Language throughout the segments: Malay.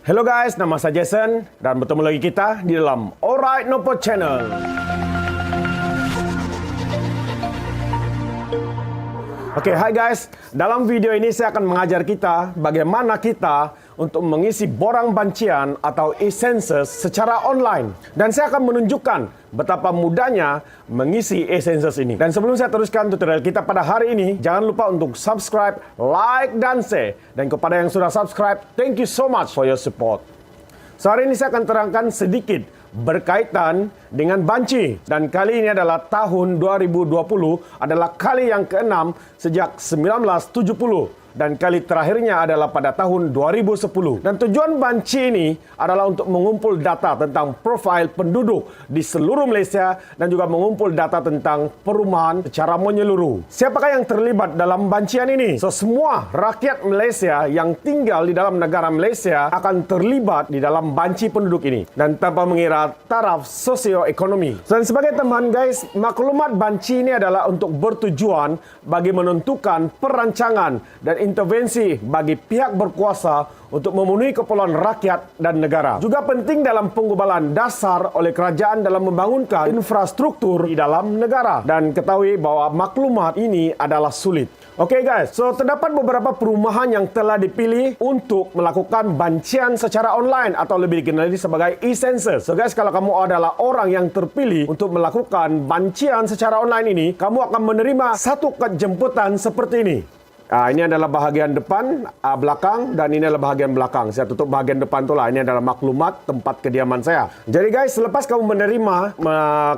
Hello guys, nama saya Jason dan bertemu lagi kita di dalam Alright Nopo Channel. Oke, hai guys. Dalam video ini saya akan mengajar kita bagaimana kita untuk mengisi borang bancian atau e-census secara online. Dan saya akan menunjukkan betapa mudahnya mengisi e-census ini. Dan sebelum saya teruskan tutorial kita pada hari ini, jangan lupa untuk subscribe, like, dan share. Dan kepada yang sudah subscribe, thank you so much for your support. So, hari ini saya akan terangkan sedikit berkaitan dengan banci. Dan kali ini adalah tahun 2020, adalah kali yang ke-6 sejak 1970. Dan kali terakhirnya adalah pada tahun 2010. Dan tujuan banci ini adalah untuk mengumpul data tentang profil penduduk di seluruh Malaysia dan juga mengumpul data tentang perumahan secara menyeluruh. Siapakah yang terlibat dalam bancian ini? So, semua rakyat Malaysia yang tinggal di dalam negara Malaysia akan terlibat di dalam banci penduduk ini. Dan tanpa mengira taraf sosioekonomi. Dan sebagai tambahan guys, maklumat banci ini adalah untuk bertujuan bagi menentukan perancangan dan intervensi bagi pihak berkuasa untuk memenuhi keperluan rakyat dan negara. Juga penting dalam penggubalan dasar oleh kerajaan dalam membangunkan infrastruktur di dalam negara. Dan ketahui bahwa maklumat ini adalah sulit. Oke guys, so terdapat beberapa perumahan yang telah dipilih untuk melakukan bancian secara online atau lebih dikenali sebagai e-census. So guys, kalau kamu adalah orang yang terpilih untuk melakukan bancian secara online ini, kamu akan menerima satu kad jemputan seperti ini. Ini adalah bahagian depan, belakang, dan ini adalah bahagian belakang. Saya tutup bahagian depan itulah. Ini adalah maklumat tempat kediaman saya. Jadi guys, selepas kamu menerima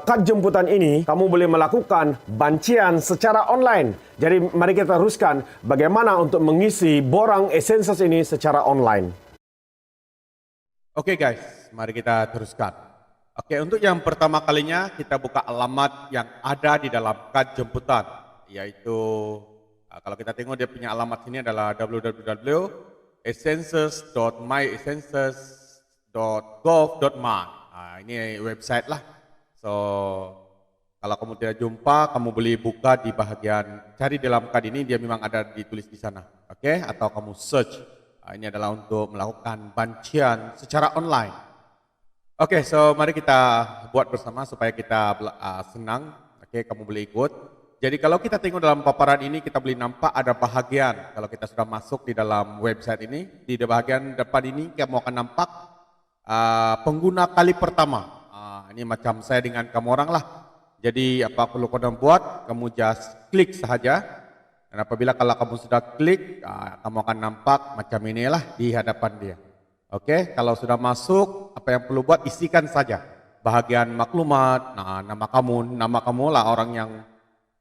kad jemputan ini, kamu boleh melakukan bancian secara online. Jadi mari kita teruskan bagaimana untuk mengisi borang e-census ini secara online. Oke guys, mari kita teruskan. Oke, untuk yang pertama kalinya kita buka alamat yang ada di dalam kad jemputan, yaitu kalau kita tengok dia punya alamat sini adalah www.ecensus.myecensus.gov.my. Ini website lah. So, kalau kamu tidak jumpa, kamu boleh buka di bahagian cari dalam kad ini, dia memang ada ditulis di sana. Oke, atau kamu search. Ini adalah untuk melakukan bancian secara online. Oke, so mari kita buat bersama supaya kita senang. Oke, kamu boleh ikut. Jadi kalau kita tengok dalam paparan ini, kita boleh nampak ada bahagian. Kalau kita sudah masuk di dalam website ini, di bahagian depan ini kamu akan nampak pengguna kali pertama. Ini macam saya dengan kamu orang lah. Jadi apa perlu kamu buat, kamu just klik sahaja. Dan apabila kalau kamu sudah klik, kamu akan nampak macam inilah di hadapan dia. Oke, kalau sudah masuk, apa yang perlu buat, isikan saja. Bahagian maklumat, nama kamu lah orang yang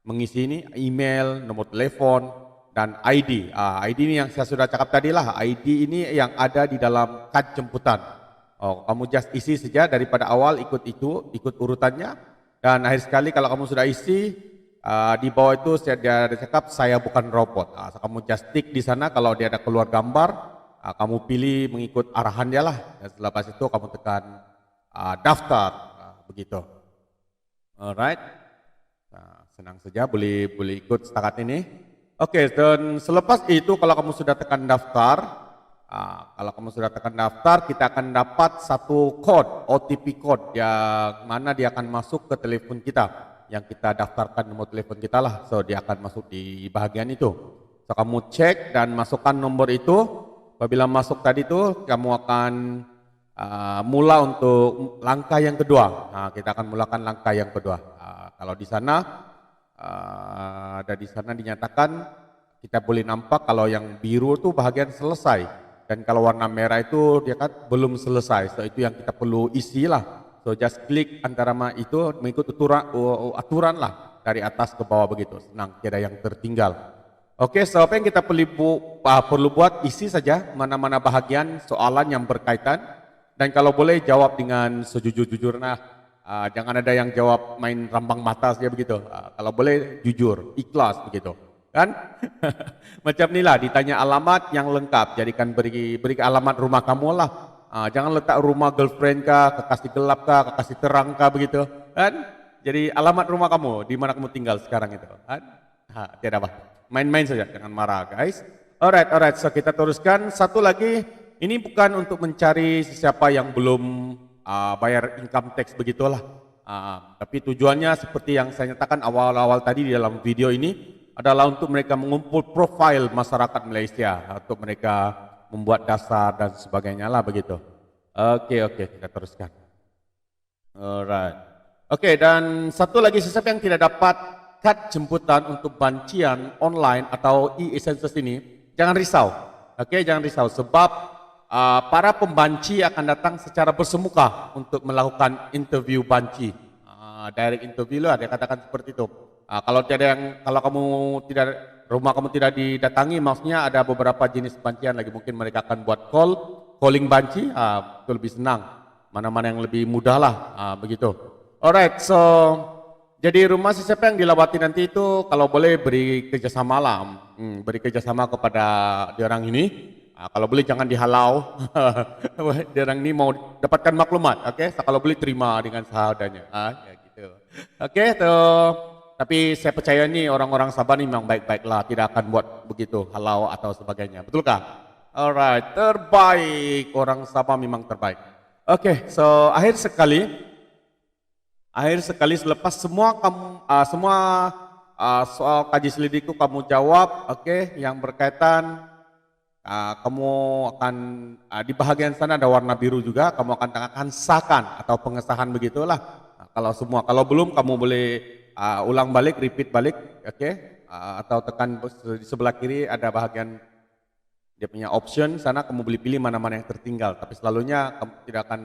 mengisi ini, email, nomor telepon, dan ID. ID ini yang saya sudah cakap tadi lah. ID ini yang ada di dalam kad jemputan. Kamu just isi saja daripada awal, ikut urutannya. Dan akhir sekali kalau kamu sudah isi, di bawah itu dia ada cakap, saya bukan robot. So, kamu just tick di sana, kalau dia ada keluar gambar, kamu pilih mengikut arahan dia lah. Dan setelah itu kamu tekan daftar, begitu. Alright. Senang saja boleh ikut setakat ini. Oke, dan selepas itu kalau kamu sudah tekan daftar, kita akan dapat satu kod, OTP code yang mana dia akan masuk ke telepon kita, yang kita daftarkan nomor telepon kita lah. So dia akan masuk di bahagian itu. So kamu cek dan masukkan nomor itu. Apabila masuk tadi itu, kamu akan mula untuk langkah yang kedua. Kita akan mulakan langkah yang kedua. Kalau di sana ada di sana dinyatakan kita boleh nampak kalau yang biru itu bahagian selesai, dan kalau warna merah itu dia kan belum selesai. So itu yang kita perlu isi lah. So just klik antara itu mengikut aturan lah dari atas ke bawah begitu. Senang, tidak ada yang tertinggal. Oke, so apa yang kita perlu buat, isi saja mana-mana bahagian soalan yang berkaitan, dan kalau boleh jawab dengan sejujur-jujurnya. Jangan ada yang jawab main rambang mata saja begitu. Kalau boleh jujur, ikhlas begitu, kan? Macam inilah, ditanya alamat yang lengkap. Jadikan beri alamat rumah kamu lah. Jangan letak rumah girlfriend kah, kekasih gelap kah, kekasih terang kah begitu, kan? Jadi alamat rumah kamu, di mana kamu tinggal sekarang itu, kan? Tidak apa, main-main saja, jangan marah guys. Alright, so kita teruskan. Satu lagi, ini bukan untuk mencari siapa yang belum bayar income tax begitulah. Tapi tujuannya seperti yang saya nyatakan awal-awal tadi di dalam video ini adalah untuk mereka mengumpul profil masyarakat Malaysia, untuk mereka membuat dasar dan sebagainya lah begitu. Oke, kita teruskan. Alright. Oke, dan satu lagi siapa yang tidak dapat kad jemputan untuk bancian online atau e-essentials ini, jangan risau. Oke, jangan risau sebab para pembanci akan datang secara bersemuka untuk melakukan interview banci. Direct interview lah, dia katakan seperti itu. Kalau kamu tidak, rumah kamu tidak didatangi, maksudnya ada beberapa jenis bancian lagi. Mungkin mereka akan buat calling banci, itu lebih senang. Mana-mana yang lebih mudah lah, begitu. Alright, so jadi rumah siapa yang dilawati nanti itu kalau boleh beri kerjasama lah, beri kerjasama kepada diorang ini. Kalau boleh jangan dihalau, diorang ini mau dapatkan maklumat, oke? Kalau boleh terima dengan seadanya, ya gitu. Oke, tapi saya percaya nih orang-orang Sabah ini memang baik-baik lah, tidak akan buat begitu halau atau sebagainya, betulkah? Alright, terbaik, orang Sabah memang terbaik. Oke, so akhir sekali selepas semua soal kaji selidikku kamu jawab, oke, yang berkaitan kamu akan di bahagian sana ada warna biru juga, kamu akan tekan sahkan atau pengesahan begitulah. Kalau belum kamu boleh ulang balik, repeat balik, oke, atau tekan di sebelah kiri ada bahagian dia punya option sana, kamu boleh pilih mana-mana yang tertinggal, tapi selalunya kamu tidak akan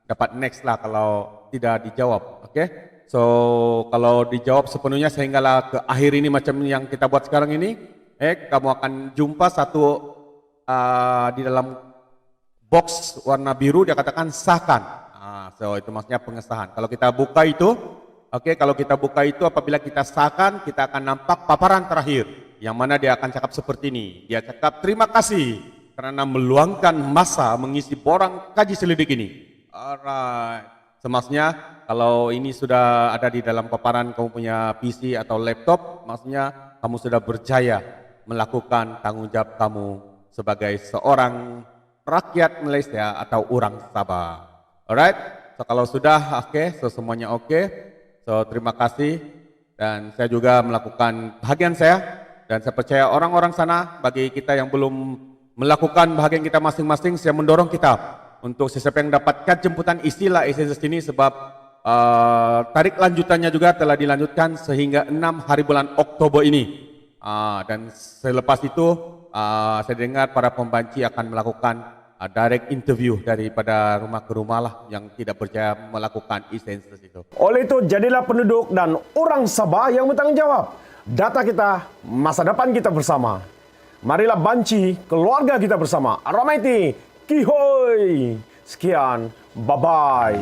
dapat next lah kalau tidak dijawab, oke? So kalau dijawab sepenuhnya sehinggalah ke akhir ini macam yang kita buat sekarang ini, kamu akan jumpa satu di dalam box warna biru dia katakan sahkan. So itu maksudnya pengesahan. Kalau kita buka itu, kalau kita buka itu apabila kita sahkan, kita akan nampak paparan terakhir. Yang mana dia akan cakap seperti ini. Dia cakap terima kasih karena meluangkan masa mengisi borang kaji selidik ini. Alright. Maksudnya kalau ini sudah ada di dalam paparan kamu punya PC atau laptop, maksudnya kamu sudah berjaya melakukan tanggung jawab kamu sebagai seorang rakyat Malaysia atau orang Sabah. Alright. So kalau sudah so semuanya so terima kasih dan saya juga melakukan bahagian saya. Dan saya percaya orang-orang sana, bagi kita yang belum melakukan bahagian kita masing-masing, saya mendorong kita untuk siapa yang dapatkan jemputan istilah essentials ini sebab tarik lanjutannya juga telah dilanjutkan sehingga 6 hari bulan Oktober ini. Dan selepas itu saya dengar para pembanci akan melakukan direct interview daripada rumah ke rumah lah yang tidak berjaya melakukan essentials itu. Oleh itu, jadilah penduduk dan orang Sabah yang bertanggung jawab. Data kita, masa depan kita bersama. Marilah banci keluarga kita bersama. Aramaiti, kihoi. Sekian, bye-bye.